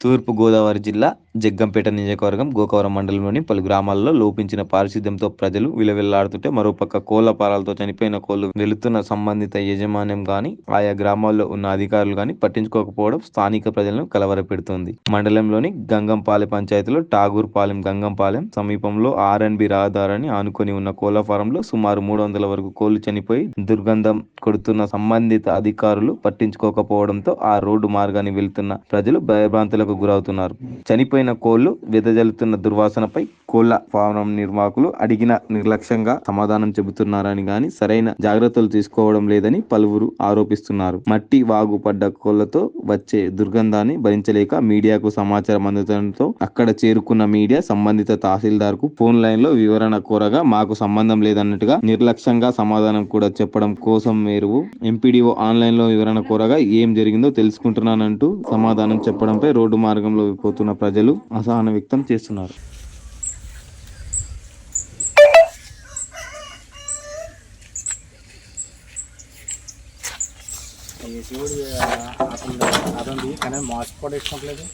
తూర్పు గోదావరి జిల్లా జగ్గంపేట నియోజకవర్గం గోకవరం మండలంలోని పలు గ్రామాల్లో లోపించిన పారిశుద్ధ్యంతో ప్రజలు విలవిల్లాడుతుంటే, మరోపక్క కోళ్ల పారాలతో చనిపోయిన కోళ్లు వెళుతున్న సంబంధిత యాజమాన్యం గాని, ఆయా గ్రామాల్లో ఉన్న అధికారులు గాని పట్టించుకోకపోవడం స్థానిక ప్రజలను కలవరపెడుతోంది. మండలంలోని గంగంపాలెం పంచాయతీలో ఠాగూర్పాలెం గంగంపాలెం సమీపంలో ఆర్ఎన్బి రహదారిని ఆనుకొని ఉన్న కోళ్ల ఫారంలో సుమారు 300 వరకు కోళ్లు చనిపోయి దుర్గంధం కొడుతున్న సంబంధిత అధికారులు పట్టించుకోకపోవడంతో ఆ రోడ్డు మార్గాన్ని వెళ్తున్న ప్రజలు భయభ్రాంతులకు గురవుతున్నారు. చనిపోయిన కోళ్లు వెదజల్లుతున్న దుర్వాసనపై కోళ్ల ఫారం నిర్వాహకులు అడిగిన నిర్లక్ష్యంగా సమాధానం చెబుతున్నారని గాని సరైన జాగ్రత్తలు తీసుకోవడం లేదని పలువురు ఆరోపిస్తున్నారు. మట్టి వాగు పడ్డ కోళ్లతో వచ్చే దుర్గంధాన్ని భరించలేక మీడియాకు సమాచారం అందడంతో అక్కడ చేరుకున్న మీడియా సంబంధిత తహసీల్దార్ కు ఫోన్ లైన్ లో వివరణ కోరగా మాకు సంబంధం లేదన్నట్టుగా నిర్లక్ష్యంగా సమాధానం కూడా చెప్పడం కోసం మేరువు ఎంపీడీఓ ఆన్లైన్ లో వివరణ కోరగా ఏం జరిగిందో తెలుసుకుంటున్నానంటూ సమాధానం చెప్పడంపై రోడ్డు మార్గంలో పోతున్న ప్రజలు అసహనం వ్యక్తం చేస్తున్నారు. అదండి కానీ మాస్క్ కూడా వేసుకోవట్లేదు.